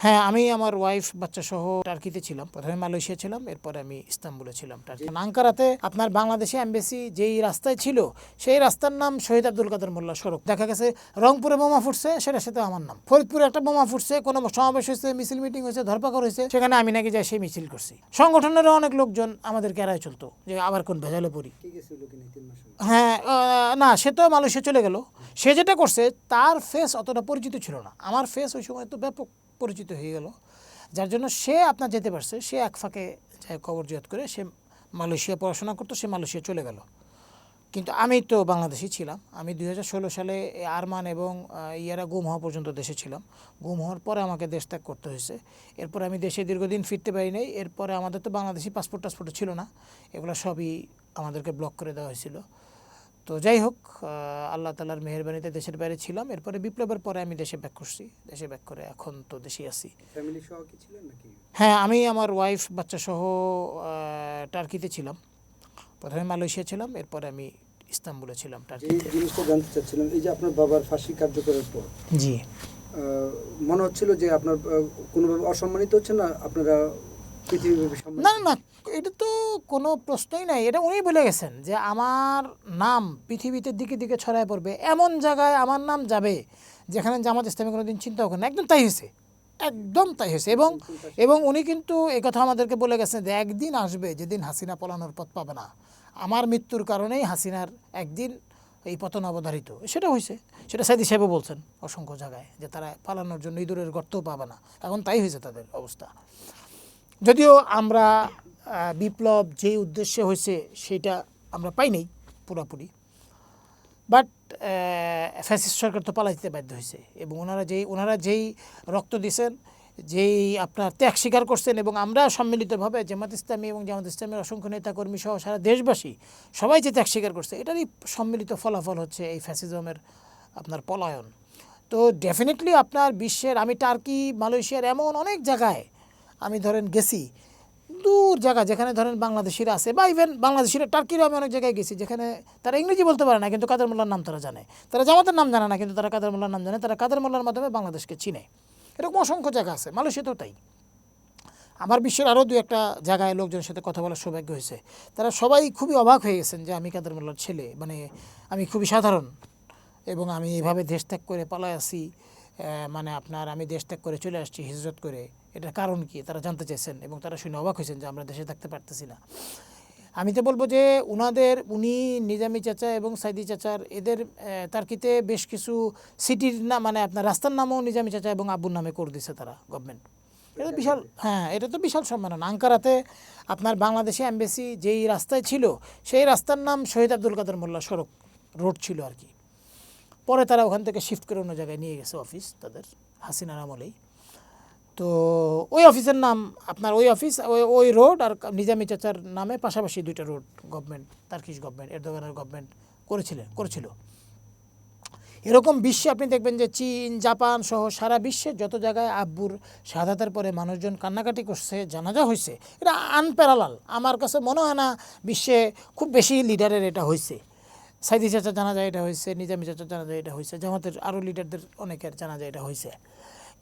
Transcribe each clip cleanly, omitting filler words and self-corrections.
হ্যাঁ, আমি আমার ওয়াইফ বাচ্চা সহ টার্কিতে ছিলাম। প্রথমে মালয়েশিয়া ছিলাম, এরপরে আমি ইস্তাম্বুলে ছিলাম টার্কি। আঙ্কারাতে আপনার বাংলাদেশি এমবেসি যেই রাস্তায় ছিল সেই রাস্তার নাম শহীদ আব্দুল কাদের মোল্লা সড়ক। দেখা গেছে রংপুরে বোমা ফুটছে, সেটার সাথে আমার নাম। ফরিদপুরে একটা বোমা ফুটছে, কোনো সমাবেশ হয়েছে, মিছিল মিটিং হয়েছে, ধরপাকড় হয়েছে, সেখানে আমি নাকি যাই সেই মিছিল করছি। সংগঠনেরও অনেক লোকজন আমাদেরকে এড়ায় চলতো যে আবার কোন ভেজালে পড়ি। হ্যাঁ, না, সে তো মালয়েশিয়া চলে গেল। সে যেটা করছে তার ফেস অতটা পরিচিত ছিল না, আমার ফেস ওই সময় তো ব্যাপক পরিচিত হয়ে গেল, যার জন্য সে আপনার যেতে পারছে। সে এক ফাঁকে কবর জিয়াত করে সে মালয়েশিয়া পড়াশোনা করতো, সে মালয়েশিয়া চলে গেল। কিন্তু আমি তো বাংলাদেশি ছিলাম। আমি 2016 সালে আরমান এবং ইয়ারা গুম হওয়া পর্যন্ত দেশে ছিলাম। গুম হওয়ার পরে আমাকে দেশ ত্যাগ করতে হয়েছে। এরপরে আমি দেশে দীর্ঘদিন ফিরতে পারি নাই। এরপরে আমাদের তো বাংলাদেশি টাসপোর্ট ছিল না, এগুলো সবই আমাদেরকে ব্লক করে দেওয়া হয়েছিল। তো যাই হোক, আল্লাহ তাআলার মেহেরবানিতে দেশের বাইরে ছিলাম। এরপরে বিপ্লবের পরে আমি দেশে ব্যাক করছি। দেশে ব্যাক করে এখন তো দেশেই আছি। ফ্যামিলি সহ কি ছিলেন নাকি? হ্যাঁ, আমি আমার ওয়াইফ বাচ্চা সহ টার্কিতে ছিলাম। প্রথমে মালয়েশিয়া ছিলাম, এরপরে আমি ইস্তাম্বুলে ছিলাম যে টার্কিতে। জিনিসটা জানতে চাচ্ছিলাম, এই যে আপনার বাবার ফাঁসি কার্যকরের পর জি, মনে হচ্ছিল যে আপনার কোনোভাবে অসম্মানিত হচ্ছে না, আপনারা পৃথিবীব্যাপী সম্মানিত? না না, এটা তো কোনো প্রশ্নই নাই। এটা উনি বলে গেছেন যে আমার নাম পৃথিবীতে দিকে দিকে ছড়ায় পড়বে, এমন জায়গায় আমার নাম যাবে যেখানে জামাত ইসলামী কোনো দিন চিন্তাও করে না। একদম তাই হয়েছে, একদম তাই হয়েছে। এবং উনি কিন্তু একথা আমাদেরকে বলে গেছেন যে একদিন আসবে যেদিন হাসিনা পলানোর পথ পাবে না। আমার মৃত্যুর কারণেই হাসিনার একদিন এই পতন অবধারিত। সেটা হয়েছে, সেটা সাইদি সাহেবও বলছেন অসংখ্য জায়গায় যে তারা পালানোর জন্য ইঁদুরের গর্তও পাবে না। এখন তাই হয়েছে তাদের অবস্থা। যদিও আমরা বিপ্লব যেই উদ্দেশ্যে হয়েছে সেটা আমরা পাই নাই পুরোপুরি, বাট ফ্যাসিস্ট সরকার তো পালাইতে বাধ্য হয়েছে। এবং ওনারা যেই রক্ত দিয়েছেন, যেই আপনার ত্যাগ স্বীকার করছেন, এবং আমরা সম্মিলিতভাবে জামাত ইসলামী এবং জামাত ইসলামের অসংখ্য নেতাকর্মী সহ সারা দেশবাসী সবাই যে ত্যাগ স্বীকার করছে, এটারই সম্মিলিত ফলাফল হচ্ছে এই ফ্যাসিজমের আপনার পলায়ন। তো ডেফিনেটলি আপনার বিশ্বের, আমি টার্কি, মালয়েশিয়ার এমন অনেক জায়গায় আমি ধরেন গেছি, দূর জায়গা যেখানে ধরেন বাংলাদেশিরা আছে, বা ইভেন বাংলাদেশিরা টার্কিরও আমি অনেক জায়গায় গেছি যেখানে তারা ইংরেজি বলতে পারে না, কিন্তু কাদের মোল্লার নাম তারা জানে। তারা জামাতের নাম জানে না, কিন্তু তারা কাদের মোল্লার নাম জানে। তারা কাদের মোল্লার মাধ্যমে বাংলাদেশকে চিনে। এরকম অসংখ্য জায়গা আছে, মালয়েশিয়াতেও তাই। আমার বিশ্বের আরও দু একটা জায়গায় লোকজনের সাথে কথা বলার সৌভাগ্য হয়েছে। তারা সবাই খুবই অবাক হয়ে গেছেন যে আমি কাদের মোল্লার ছেলে, মানে আমি খুবই সাধারণ এবং আমি এভাবে দেশ ত্যাগ করে পালায় আসি, মানে আপনার আমি দেশ ত্যাগ করে চলে আসছি হিজরত করে, এটার কারণ কি তারা জানতে চাইছেন। এবং তারা শুনে অবাক হয়েছেন যে আমরা দেশে থাকতে পারতেছি না। আমি তো বলবো যে উনি নিজামী চাচা এবং সাইদি চাচার এদের টার্কিতে বেশ কিছু সিটির নাম, মানে আপনার রাস্তার নামও নিজামী চাচা এবং আব্বুর নামে করে দিয়েছে তারা, গভর্নমেন্ট। এটা বিশাল, হ্যাঁ, এটা তো বিশাল সম্মেলন। আঙ্কারাতে আপনার বাংলাদেশি এমবেসি যেই রাস্তায় ছিল সেই রাস্তার নাম শহীদ আব্দুল কাদের মোল্লা সড়ক রোড ছিল আর কি। পরে তারা ওখান থেকে শিফট করে অন্য জায়গায় নিয়ে গেছে অফিস তাদের, হাসিনার আমলেই। তো ওই অফিসের নাম আপনার, ওই অফিস ওই রোড আর নিজামী চাচার নামে পাশাপাশি দুইটা রোড গভর্নমেন্ট, তার্কিশ গভর্নমেন্ট, এরদোগানের গভর্নমেন্ট করেছিল। এরকম বিশ্বে আপনি দেখবেন যে চীন, জাপান সহ সারা বিশ্বে যত জায়গায় আব্বুর শাহাদাতের পরে মানুষজন কান্নাকাটি করছে, জানাজা হয়েছে, এটা আনপ্যারালাল। আমার কাছে মনে হয় না বিশ্বে খুব বেশি লিডারের এটা হয়েছে। সাইদি চাচা জানাজা এটা হয়েছে, নিজামী চাচা জানাজা এটা হয়েছে, জামাতের আরও লিডারদের অনেকের জানাজা এটা হয়েছে।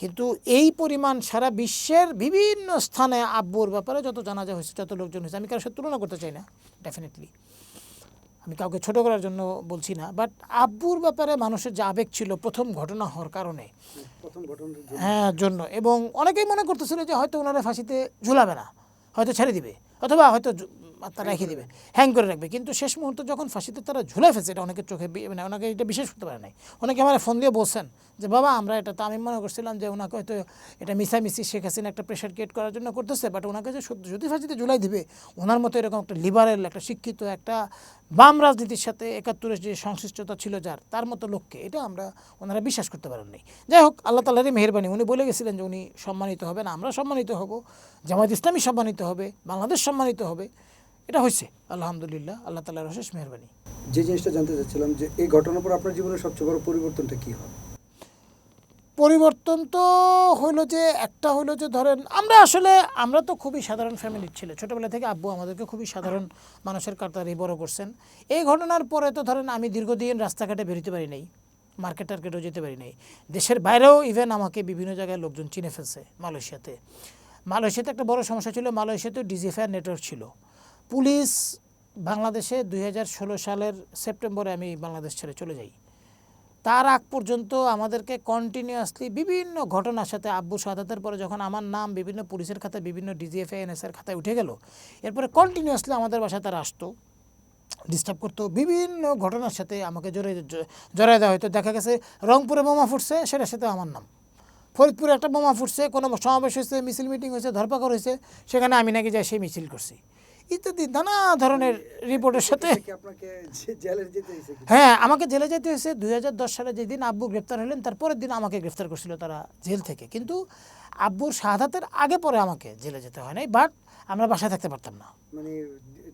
কিন্তু এই পরিমাণ সারা বিশ্বের বিভিন্ন স্থানে আব্বুর ব্যাপারে যত জানাজা হয়েছে, যত লোকজন হয়েছে, আমি কারোর সাথে তুলনা করতে চাই না, ডেফিনেটলি আমি কাউকে ছোট করার জন্য বলছি না, বাট আব্বুর ব্যাপারে মানুষের যে আবেগ ছিল প্রথম ঘটনা হওয়ার কারণে, হ্যাঁ জন্য, এবং অনেকেই মনে করতেছিল যে হয়তো ওনারা ফাঁসিতে ঝুলাবে না, হয়তো ছেড়ে দিবে, অথবা হয়তো তারা রেখে দিবে, হ্যাং করে রাখবে। কিন্তু শেষ মুহূর্তে যখন ফাঁসিতে তারা ঝুলে ফেলছে, এটা অনেকের চোখে, মানে ওনাকে এটা বিশ্বাস করতে পারে নাই। অনেকে আমার ফোন দিয়ে বলছেন যে বাবা আমরা এটা, তো আমি মনে করছিলাম যে ওনাকে হয়তো এটা মিশামিশি শেখ হাসিনা একটা প্রেশার ক্রিয়েট করার জন্য করতেছে, বাট ওনাকে যে যদি ফাঁসিতে ঝুলাই দিবে, ওনার মতো এরকম একটা লিবারেল, একটা শিক্ষিত, একটা বাম রাজনীতির সাথে 71-এর যে সংশ্লিষ্টতা ছিল যার, তার মতো লোককে, এটা ওনারা বিশ্বাস করতে পারেন নাই। যাই হোক, আল্লাহ তাআলারই মেহেরবানি, উনি বলে গেছিলেন যে উনি সম্মানিত হবেন, আমরা সম্মানিত হব, জামায়াত ইসলামী সম্মানিত হবে, বাংলাদেশ সম্মানিত হবে। এটা হয়েছে আলহামদুলিল্লাহ, আল্লাহ তাআলার অশেষ মেহেরবানি। যে জিনিসটা জানতে চাচ্ছিলাম যে এই ঘটনার পর আপনার জীবনের সবচেয়ে বড় পরিবর্তনটা কী হয়? পরিবর্তন তো হইলো যে, একটা হইলো যে ধরেন আমরা তো খুবই সাধারণ ফ্যামিলির ছেলে, ছোটোবেলা থেকে আব্বু আমাদেরকে খুবই সাধারণ মানুষের কাতারেই বড় করছেন। এই ঘটনার পরে তো ধরেন আমি দীর্ঘদিন রাস্তাঘাটে বেরোতে পারি নাই, মার্কেট টার্কেটও যেতে পারি নাই। দেশের বাইরেও ইভেন আমাকে বিভিন্ন জায়গায় লোকজন চিনে ফেলছে। মালয়েশিয়াতে একটা বড় সমস্যা ছিল, মালয়েশিয়াতেও ডিজিএফআই নেটওয়ার্ক ছিল। পুলিশ বাংলাদেশে 2016 সালের সেপ্টেম্বরে আমি বাংলাদেশ ছেড়ে চলে যাই। তার আগ পর্যন্ত আমাদেরকে কন্টিনিউয়াসলি বিভিন্ন ঘটনার সাথে আব্বু শাহাদাতের পরে যখন আমার নাম বিভিন্ন পুলিশের খাতায়, বিভিন্ন ডিজিএফআই এনএসআর খাতায় উঠে গেল, এরপরে কন্টিনিউয়াসলি আমাদের বাসায় তারা আসতো, ডিস্টার্ব করতো, বিভিন্ন ঘটনার সাথে আমাকে জড়াই দেওয়া হতো। দেখা গেছে রংপুরে বোমা ফুটছে, সেটার সাথে আমার নাম। ফরিদপুরে একটা বোমা ফুটছে, কোনো সমাবেশ হয়েছে, মিছিল মিটিং হয়েছে, ধরপাকড় হয়েছে, সেখানে আমি নাকি যাই সেই মিছিল করছি, ইত্যাদি নানা ধরনের রিপোর্টের সাথে। কি আপনাকে জেলে যেতে হয়েছে কি? হ্যাঁ, আমাকে জেলে যেতে হয়েছে। 2010 সালে যেদিন আব্বু গ্রেপ্তার হলেন, তার পরের দিন আমাকে গ্রেপ্তার করছিল তারা জেল থেকে। কিন্তু আব্বুর শাহাদাতের আগে পরে আমাকে জেলে যেতে হয় নাই, বাট আমরা বাসায় থাকতে পারতাম না। মানে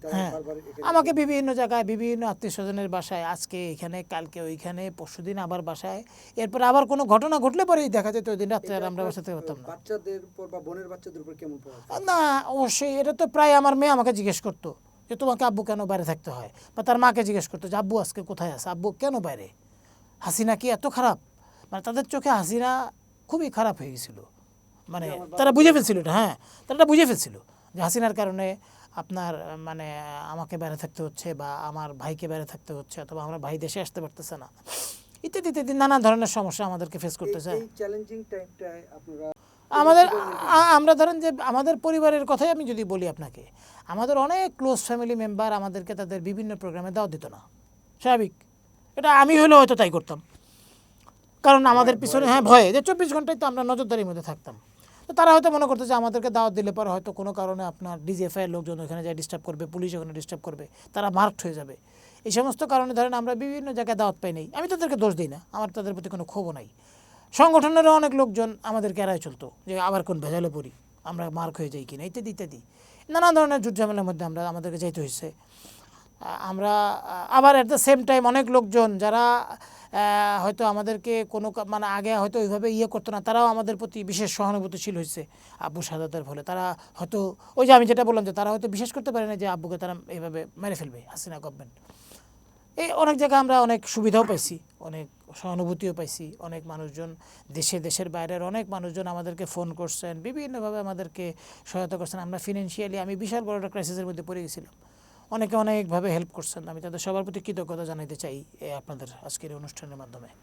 তারা হ্যাঁ, বারবার এখানে আমাকে বিভিন্ন জায়গায়, বিভিন্ন আত্মীয় স্বজনের বাসায়, আজকে এখানে, কালকে ওইখানে, পরশুদিন আবার বাসায়, এরপরে আবার কোনো ঘটনা ঘটলে পরেই দেখা যেত ওই দিন রাত্রে আর আমরা এটা বাসায় থাকতে পারতাম না। বাচ্চাদের উপর বা বোনের বাচ্চাদের উপর কেমন প্রভাব? না, অবশ্যই এটা তো প্রায় আমার মেয়ে আমাকে জিজ্ঞেস করতো যে তোমাকে আব্বু কেন বাইরে থাকতে হয়, বা তার মাকে জিজ্ঞেস করতো যে আব্বু আজকে কোথায় আছে, আব্বু কেন বাইরে, হাসিনা কি এত খারাপ? মানে তাদের চোখে হাসিনা খুবই খারাপ হয়ে গেছিল, মানে তারা বুঝে ফেলছিল এটা। হ্যাঁ, তারা বুঝে ফেলছিল যে হাসিনার কারণে আপনার মানে আমাকে বাইরে থাকতে হচ্ছে, বা আমার ভাইকে বাইরে থাকতে হচ্ছে, অথবা আমার ভাই দেশে আসতে পারতেছে না, ইত্যাদি ইত্যাদি নানা ধরনের সমস্যা আমাদেরকে ফেস করতেছে। এই চ্যালেঞ্জিং টাইমটায় আপনারা আমরা ধরেন যে আমাদের পরিবারের কথাই আমি যদি বলি আপনাকে, আমাদের অনেক ক্লোজ ফ্যামিলি মেম্বার আমাদেরকে তাদের বিভিন্ন প্রোগ্রামে দাওয়াত দিত না। স্বাভাবিক, এটা আমি হলেও হয়তো তাই করতাম, কারণ আমাদের পিছনে ভয়ে যে 24 ঘন্টায় তো আমরা নজরদারির মধ্যে থাকতাম। তো তারা হয়তো মনে করতো যে আমাদেরকে দাওয়াত দিলে পরে হয়তো কোনো কারণে আপনার ডিজিএফআই লোকজন ওখানে যায় ডিস্টার্ব করবে, পুলিশ ওখানে ডিস্টার্ব করবে, তারা মার্কড হয়ে যাবে। এই সমস্ত কারণে ধরেন আমরা বিভিন্ন জায়গায় দাওয়াত পাই নাই। আমি তাদেরকে দোষ দিই না, আমার তাদের প্রতি কোনো ক্ষোভও নাই। সংগঠনেরও অনেক লোকজন আমাদেরকে এড়ায় চলতো যে আবার কোন ভেজালে পড়ি, আমরা মার্ক হয়ে যাই কিনা, ইত্যাদি ইত্যাদি নানা ধরনের যুদ্ধ ঝামেলার মধ্যে আমাদেরকে যাইতে হয়েছে। আমরা আবার অ্যাট দ্য সেম টাইম অনেক লোকজন যারা হয়তো আমাদেরকে কোনো মানে আগে হয়তো ওইভাবে করতো না, তারাও আমাদের প্রতি বিশেষ সহানুভূতিশীল হয়েছে আব্বু শাহাদাতের ফলে। তারা হয়তো ওই যে আমি যেটা বললাম যে তারা হয়তো বিশ্বাস করতে পারে না যে আব্বুকে তারা এইভাবে মেরে ফেলবে হাসিনা গভর্নমেন্ট। এই অনেক জায়গায় আমরা অনেক সুবিধাও পাইছি, অনেক সহানুভূতিও পাইছি। অনেক মানুষজন দেশের বাইরের অনেক মানুষজন আমাদেরকে ফোন করছেন, বিভিন্নভাবে আমাদেরকে সহায়তা করছেন। আমরা ফিনান্সিয়ালি আমি বিশাল বড় একটা ক্রাইসিসের মধ্যে পড়ে গেছিলাম, অনেকে অনেকভাবে হেল্প করছেন। আমি তাদের সবার প্রতি কৃতজ্ঞতা জানাতে চাই আপনাদের আজকের এই অনুষ্ঠানের মাধ্যমে।